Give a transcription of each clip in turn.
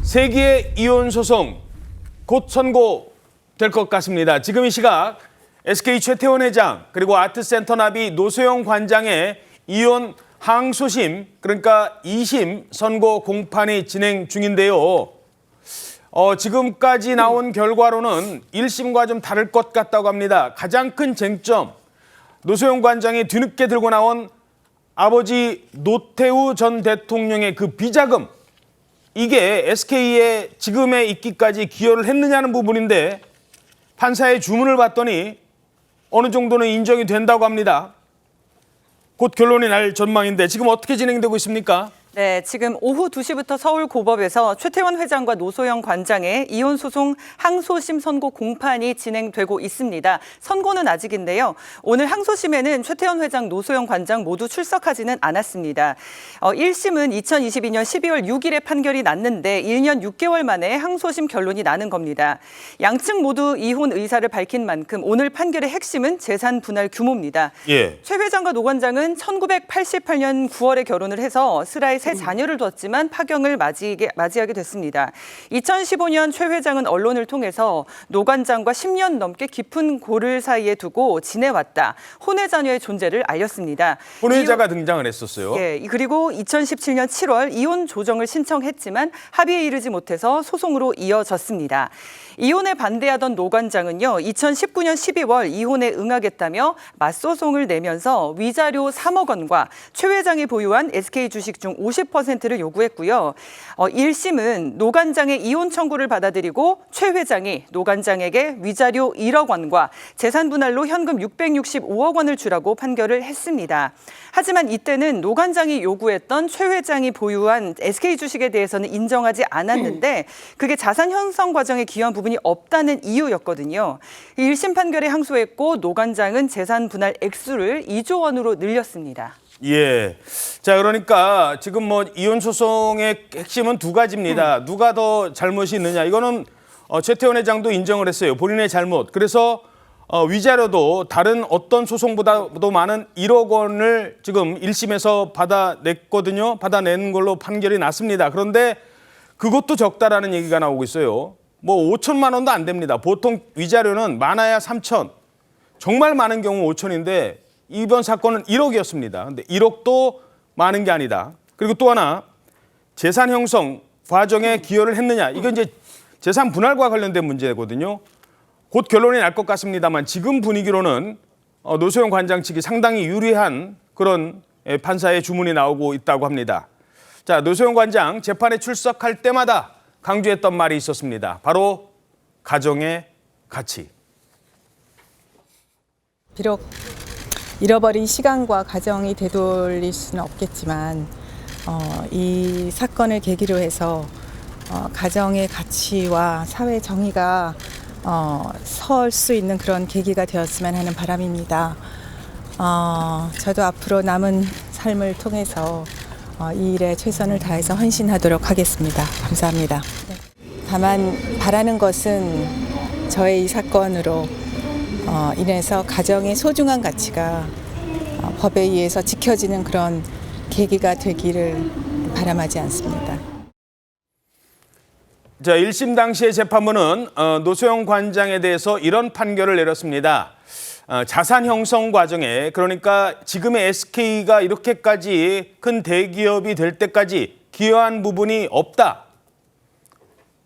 세기의 이혼 소송 곧 선고될 것 같습니다. 지금 이 시각 SK 최태원 회장 그리고 아트센터 나비 노소영 관장의 이혼 항소심 그러니까 2심 선고 공판이 진행 중인데요. 지금까지 나온 결과로는 1심과 좀 다를 것 같다고 합니다. 가장 큰 쟁점, 노소영 관장이 뒤늦게 들고 나온 아버지 노태우 전 대통령의 그 비자금, 이게 SK의 지금에 있기까지 기여를 했느냐는 부분인데 판사의 주문을 봤더니 어느 정도는 인정이 된다고 합니다. 곧 결론이 날 전망인데 지금 어떻게 진행되고 있습니까? 네, 지금 오후 2시부터 서울고법에서 최태원 회장과 노소영 관장의 이혼 소송 항소심 선고 공판이 진행되고 있습니다. 선고는 아직인데요. 오늘 항소심에는 최태원 회장, 노소영 관장 모두 출석하지는 않았습니다. 1심은 2022년 12월 6일에 판결이 났는데 1년 6개월 만에 항소심 결론이 나는 겁니다. 양측 모두 이혼 의사를 밝힌 만큼 오늘 판결의 핵심은 재산 분할 규모입니다. 예. 최 회장과 노 관장은 1988년 9월에 결혼을 해서 슬하에 세 자녀를 뒀지만 파경을 맞이하게 됐습니다. 2015년 최 회장은 언론을 통해서 노 관장과 10년 넘게 깊은 고를 사이에 두고 지내왔다. 혼외 자녀의 존재를 알렸습니다. 혼외자가 등장을 했었어요. 예, 그리고 2017년 7월 이혼 조정을 신청했지만 합의에 이르지 못해서 소송으로 이어졌습니다. 이혼에 반대하던 노 관장은요, 2019년 12월 이혼에 응하겠다며 맞소송을 내면서 위자료 3억 원과 최 회장이 보유한 SK 주식 중 50%를 요구했고요. 1심은 노 관장의 이혼 청구를 받아들이고 최 회장이 노 관장에게 위자료 1억 원과 재산 분할로 현금 665억 원을 주라고 판결을 했습니다. 하지만 이때는 노 관장이 요구했던 최 회장이 보유한 SK 주식에 대해서는 인정하지 않았는데 그게 자산 형성 과정에 기여한 부분이 없다는 이유였거든요. 1심 판결에 항소했고 노 관장은 재산 분할 액수를 2조 원으로 늘렸습니다. 예. 자, 그러니까 지금 이혼 소송의 핵심은 두 가지입니다. 누가 더 잘못이 있느냐. 이거는 최태원 회장도 인정을 했어요. 본인의 잘못. 그래서 위자료도 다른 어떤 소송보다도 많은 1억 원을 지금 1심에서 받아냈거든요. 받아낸 걸로 판결이 났습니다. 그런데 그것도 적다라는 얘기가 나오고 있어요. 5천만 원도 안 됩니다. 보통 위자료는 많아야 3천. 정말 많은 경우 5천인데 이번 사건은 1억이었습니다. 근데 1억도 많은 게 아니다. 그리고 또 하나, 재산 형성 과정에 기여를 했느냐. 이건 이제 재산 분할과 관련된 문제거든요. 곧 결론이 날 것 같습니다만 지금 분위기로는 노소영 관장 측이 상당히 유리한 그런 판사의 주문이 나오고 있다고 합니다. 자, 노소영 관장 재판에 출석할 때마다 강조했던 말이 있었습니다. 바로 가정의 가치. 비록 잃어버린 시간과 가정이 되돌릴 수는 없겠지만 이 사건을 계기로 해서 가정의 가치와 사회 정의가 설 수 있는 그런 계기가 되었으면 하는 바람입니다. 저도 앞으로 남은 삶을 통해서 이 일에 최선을 다해서 헌신하도록 하겠습니다. 감사합니다. 다만 바라는 것은 저의 이 사건으로 인해서 가정의 소중한 가치가 법에 의해서 지켜지는 그런 계기가 되기를 바람하지 않습니다. 자, 1심 당시의 재판부는 노소영 관장에 대해서 이런 판결을 내렸습니다. 자산 형성 과정에, 그러니까 지금의 SK가 이렇게까지 큰 대기업이 될 때까지 기여한 부분이 없다.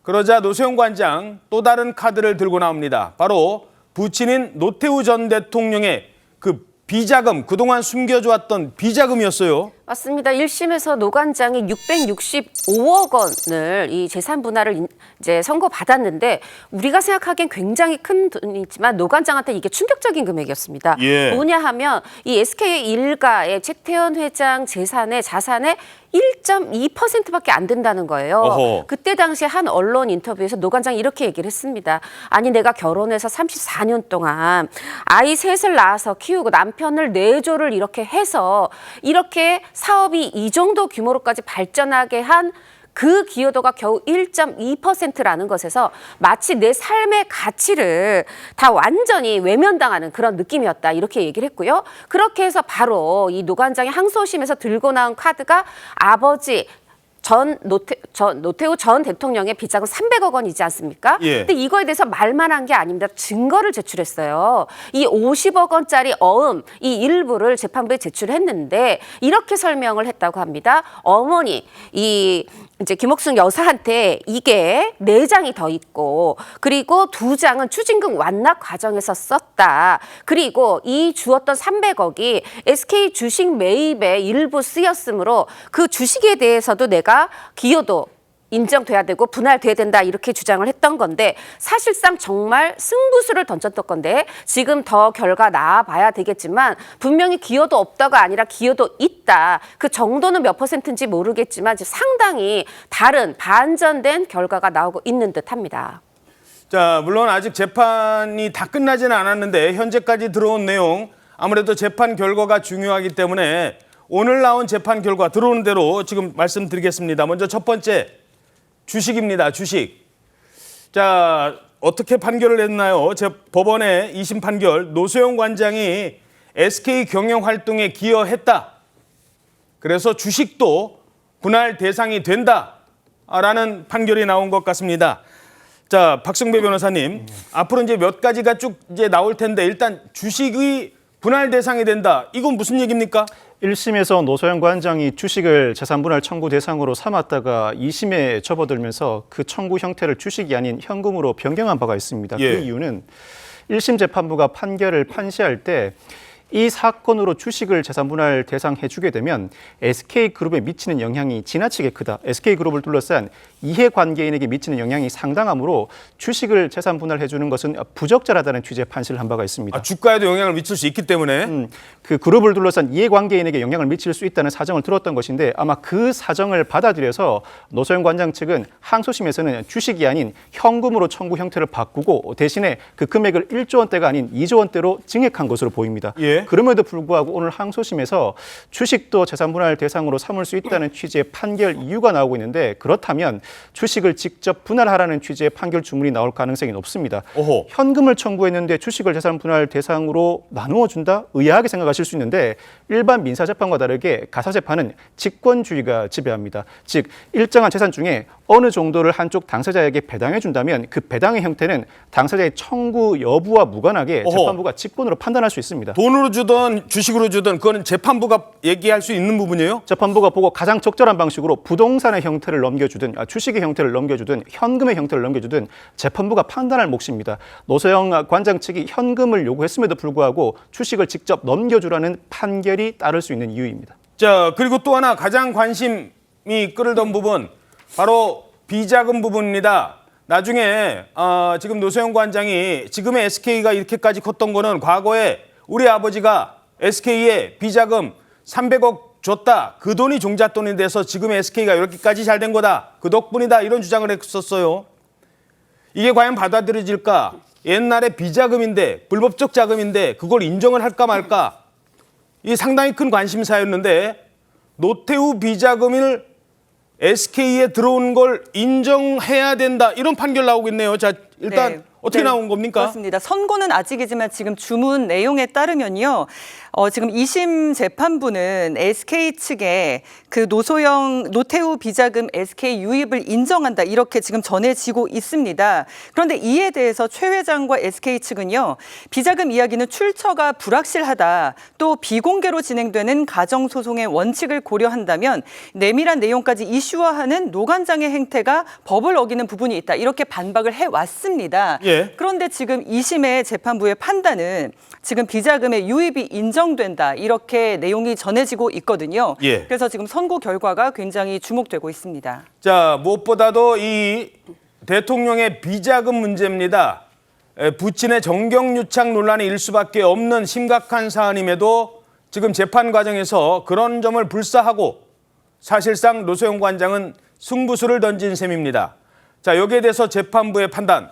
그러자 노소영 관장 또 다른 카드를 들고 나옵니다. 바로 부친인 노태우 전 대통령의 그 비자금, 그동안 숨겨져왔던 비자금이었어요. 맞습니다. 1심에서 노 관장이 665억 원을 이 재산 분할을 이제 선고받았는데 우리가 생각하기엔 굉장히 큰 돈이지만 노 관장한테 이게 충격적인 금액이었습니다. 예. 뭐냐 하면 이 SK 일가의 최태원 회장 재산의 자산의 1.2%밖에 안 된다는 거예요. 어허. 그때 당시에 한 언론 인터뷰에서 노 관장이 이렇게 얘기를 했습니다. 아니 내가 결혼해서 34년 동안 아이 셋을 낳아서 키우고 남편을 내조를 이렇게 해서 이렇게 사업이 이 정도 규모로까지 발전하게 한 그 기여도가 겨우 1.2%라는 것에서 마치 내 삶의 가치를 다 완전히 외면당하는 그런 느낌이었다. 이렇게 얘기를 했고요. 그렇게 해서 바로 이 노 관장이 항소심에서 들고 나온 카드가 아버지 노태우 전 대통령의 빚자금 300억 원이지 않습니까? 예. 근데 이거에 대해서 말만 한 게 아닙니다. 증거를 제출했어요. 이 50억 원짜리 어음 이 일부를 재판부에 제출했는데 이렇게 설명을 했다고 합니다. 어머니 이제 김옥순 여사한테 이게 4장이 더 있고 그리고 2장은 추징금 완납 과정에서 썼다. 그리고 이 주었던 300억이 SK 주식 매입에 일부 쓰였으므로 그 주식에 대해서도 내가 기여도 인정돼야 되고 분할돼야 된다 이렇게 주장을 했던 건데 사실상 정말 승부수를 던졌던 건데 지금 더 결과 나와봐야 되겠지만 분명히 기여도 없다가 아니라 기여도 있다. 그 정도는 몇 %인지 모르겠지만 상당히 다른 반전된 결과가 나오고 있는 듯합니다. 자, 물론 아직 재판이 다 끝나지는 않았는데 현재까지 들어온 내용 아무래도 재판 결과가 중요하기 때문에 오늘 나온 재판 결과 들어오는 대로 지금 말씀드리겠습니다. 먼저 첫 번째 주식입니다. 주식. 자, 어떻게 판결을 했나요? 법원의 2심 판결 노소영 관장이 SK 경영 활동에 기여했다. 그래서 주식도 분할 대상이 된다라는 판결이 나온 것 같습니다. 자, 박성배 변호사님, 앞으로 이제 몇 가지가 쭉 이제 나올 텐데 일단 주식이 분할 대상이 된다. 이건 무슨 얘기입니까? 1심에서 노소영 관장이 주식을 재산분할 청구 대상으로 삼았다가 2심에 접어들면서 그 청구 형태를 주식이 아닌 현금으로 변경한 바가 있습니다. 예. 그 이유는 1심 재판부가 판결을 판시할 때 이 사건으로 주식을 재산분할 대상해 주게 되면 SK그룹에 미치는 영향이 지나치게 크다. SK그룹을 둘러싼 이해관계인에게 미치는 영향이 상당하므로 주식을 재산분할해 주는 것은 부적절하다는 취지의 판시를 한 바가 있습니다. 아, 주가에도 영향을 미칠 수 있기 때문에 그 그룹을 둘러싼 이해관계인에게 영향을 미칠 수 있다는 사정을 들었던 것인데 아마 그 사정을 받아들여서 노소영 관장 측은 항소심에서는 주식이 아닌 현금으로 청구 형태를 바꾸고 대신에 그 금액을 1조 원대가 아닌 2조 원대로 증액한 것으로 보입니다. 예. 그럼에도 불구하고 오늘 항소심에서 주식도 재산분할 대상으로 삼을 수 있다는 취지의 판결 이유가 나오고 있는데 그렇다면 주식을 직접 분할하라는 취지의 판결 주문이 나올 가능성이 높습니다. 오호. 현금을 청구했는데 주식을 재산분할 대상으로 나누어 준다? 의아하게 생각하실 수 있는데 일반 민사재판과 다르게 가사재판은 직권주의가 지배합니다. 즉 일정한 재산 중에 어느 정도를 한쪽 당사자에게 배당해 준다면 그 배당의 형태는 당사자의 청구 여부와 무관하게 어허. 재판부가 직권으로 판단할 수 있습니다. 돈으로 주든 주식으로 주든 그거는 재판부가 얘기할 수 있는 부분이에요? 재판부가 보고 가장 적절한 방식으로 부동산의 형태를 넘겨주든 주식의 형태를 넘겨주든 현금의 형태를 넘겨주든 재판부가 판단할 몫입니다. 노소영 관장 측이 현금을 요구했음에도 불구하고 주식을 직접 넘겨주라는 판결이 따를 수 있는 이유입니다. 자, 그리고 또 하나 가장 관심이 끌던 부분 바로 비자금 부분입니다. 나중에 지금 노소영 관장이 지금의 SK가 이렇게까지 컸던 거는 과거에 우리 아버지가 SK에 비자금 300억 줬다. 그 돈이 종잣돈이 돼서 지금 SK가 이렇게까지 잘 된 거다. 그 덕분이다. 이런 주장을 했었어요. 이게 과연 받아들여질까? 옛날에 비자금인데 불법적 자금인데 그걸 인정을 할까 말까? 이 상당히 큰 관심사였는데 노태우 비자금을 SK에 들어온 걸 인정해야 된다. 이런 판결 나오고 있네요. 자, 일단 어떻게 나온 겁니까? 그렇습니다. 선고는 아직이지만 지금 주문 내용에 따르면요. 지금 2심 재판부는 SK 측에 그 노태우 비자금 SK 유입을 인정한다 이렇게 지금 전해지고 있습니다. 그런데 이에 대해서 최 회장과 SK 측은요. 비자금 이야기는 출처가 불확실하다. 또 비공개로 진행되는 가정소송의 원칙을 고려한다면 내밀한 내용까지 이슈화하는 노 관장의 행태가 법을 어기는 부분이 있다. 이렇게 반박을 해왔습니다. 예. 그런데 지금 2심의 재판부의 판단은 지금 비자금의 유입이 인정된다. 이렇게 내용이 전해지고 있거든요. 예. 그래서 지금 선고 결과가 굉장히 주목되고 있습니다. 자, 무엇보다도 이 대통령의 비자금 문제입니다. 부친의 정경유착 논란이 일 수밖에 없는 심각한 사안임에도 지금 재판 과정에서 그런 점을 불사하고 사실상 노소영 관장은 승부수를 던진 셈입니다. 자, 여기에 대해서 재판부의 판단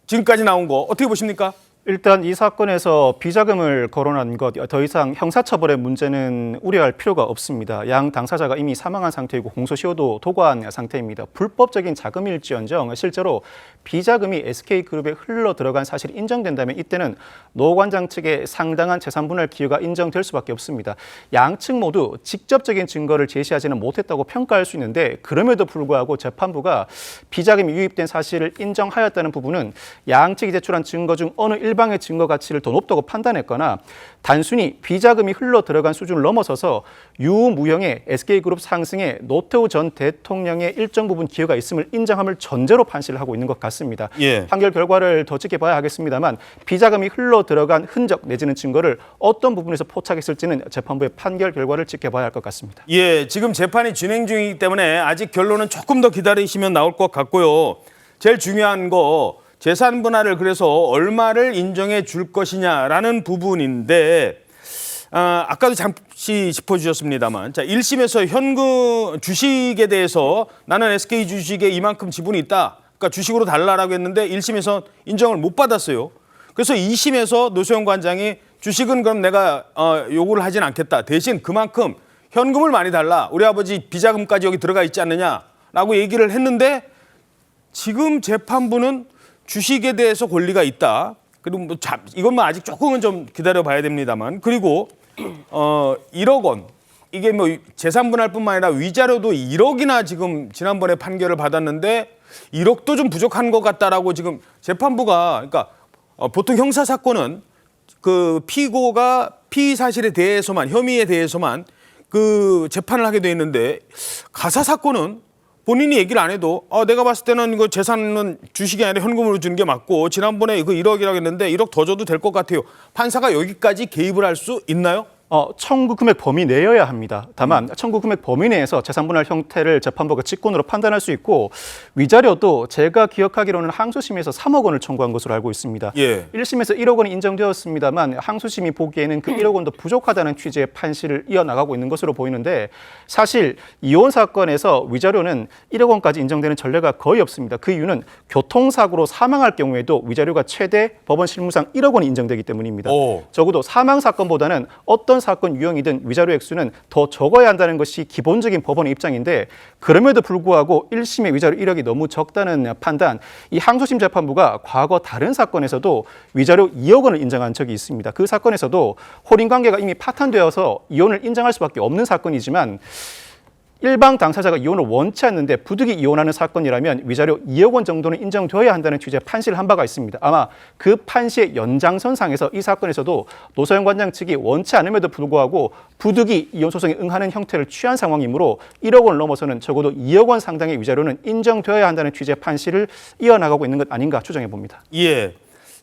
지금까지 나온 거 어떻게 보십니까? 일단 이 사건에서 비자금을 거론한 것 더 이상 형사처벌의 문제는 우려할 필요가 없습니다. 양 당사자가 이미 사망한 상태이고 공소시효도 도과한 상태입니다. 불법적인 자금일지언정 실제로 비자금이 SK그룹에 흘러 들어간 사실이 인정된다면 이때는 노 관장 측의 상당한 재산분할 기여가 인정될 수밖에 없습니다. 양측 모두 직접적인 증거를 제시하지는 못했다고 평가할 수 있는데 그럼에도 불구하고 재판부가 비자금이 유입된 사실을 인정하였다는 부분은 양측이 제출한 증거 중 어느 일방의 증거 가치를 더 높다고 판단했거나 단순히 비자금이 흘러 들어간 수준을 넘어서서 유무형의 SK그룹 상승에 노태우 전 대통령의 일정 부분 기여가 있음을 인정함을 전제로 판시를 하고 있는 것 같습니다. 예. 판결 결과를 더 지켜봐야 하겠습니다만 비자금이 흘러 들어간 흔적 내지는 증거를 어떤 부분에서 포착했을지는 재판부의 판결 결과를 지켜봐야 할 것 같습니다. 예, 지금 재판이 진행 중이기 때문에 아직 결론은 조금 더 기다리시면 나올 것 같고요. 제일 중요한 거 재산 분할을 그래서 얼마를 인정해 줄 것이냐라는 부분인데 아까도 잠시 짚어주셨습니다만 자 1심에서 현금 주식에 대해서 나는 SK 주식에 이만큼 지분이 있다. 그러니까 주식으로 달라라고 했는데 1심에서 인정을 못 받았어요. 그래서 2심에서 노소영 관장이 주식은 그럼 내가 요구를 하진 않겠다. 대신 그만큼 현금을 많이 달라. 우리 아버지 비자금까지 여기 들어가 있지 않느냐라고 얘기를 했는데 지금 재판부는 주식에 대해서 권리가 있다. 그리고 뭐 이것만 아직 조금은 좀 기다려봐야 됩니다만 그리고 1억 원 이게 뭐 재산 분할뿐만 아니라 위자료도 1억이나 지금 지난번에 판결을 받았는데 1억도 좀 부족한 것 같다라고 지금 재판부가 그러니까 보통 형사 사건은 그 피고가 피의 사실에 대해서만 혐의에 대해서만 그 재판을 하게 돼 있는데 가사 사건은 본인이 얘기를 안 해도 내가 봤을 때는 이거 재산은 주식이 아니라 현금으로 주는 게 맞고 지난번에 그 1억이라고 했는데 1억 더 줘도 될 것 같아요. 판사가 여기까지 개입을 할 수 있나요? 청구 금액 범위 내여야 합니다. 다만 청구 금액 범위 내에서 재산분할 형태를 재판부가 직권으로 판단할 수 있고 위자료도 제가 기억하기로는 항소심에서 3억 원을 청구한 것으로 알고 있습니다. 예. 1심에서 1억 원이 인정되었습니다만 항소심이 보기에는 그 1억 원도 부족하다는 취지의 판시를 이어나가고 있는 것으로 보이는데 사실 이혼 사건에서 위자료는 1억 원까지 인정되는 전례가 거의 없습니다. 그 이유는 교통사고로 사망할 경우에도 위자료가 최대 법원 실무상 1억 원이 인정되기 때문입니다. 적어도 사망 사건보다는 어떤 사건 유형이든 위자료 액수는 더 적어야 한다는 것이 기본적인 법원의 입장인데 그럼에도 불구하고 1심의 위자료 1억이 너무 적다는 판단, 이 항소심 재판부가 과거 다른 사건에서도 위자료 2억 원을 인정한 적이 있습니다. 그 사건에서도 혼인관계가 이미 파탄되어서 이혼을 인정할 수밖에 없는 사건이지만 일방 당사자가 이혼을 원치 않는데 부득이 이혼하는 사건이라면 위자료 2억 원 정도는 인정되어야 한다는 취지의 판시를 한 바가 있습니다. 아마 그 판시의 연장선상에서 이 사건에서도 노소영 관장 측이 원치 않음에도 불구하고 부득이 이혼 소송에 응하는 형태를 취한 상황이므로 1억 원을 넘어서는 적어도 2억 원 상당의 위자료는 인정되어야 한다는 취지의 판시를 이어나가고 있는 것 아닌가 추정해 봅니다. 예.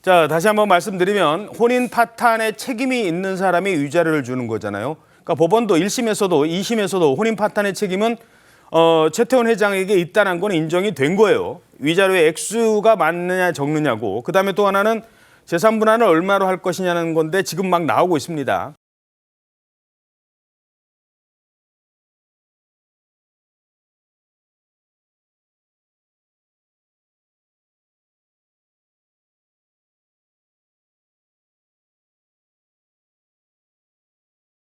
자, 다시 한번 말씀드리면 혼인 파탄에 책임이 있는 사람이 위자료를 주는 거잖아요. 그러니까 법원도 1심에서도 2심에서도 혼인 파탄의 책임은 최태원 회장에게 있다는 건 인정이 된 거예요. 위자료의 액수가 많느냐 적느냐고. 그다음에 또 하나는 재산 분할을 얼마로 할 것이냐는 건데 지금 막 나오고 있습니다.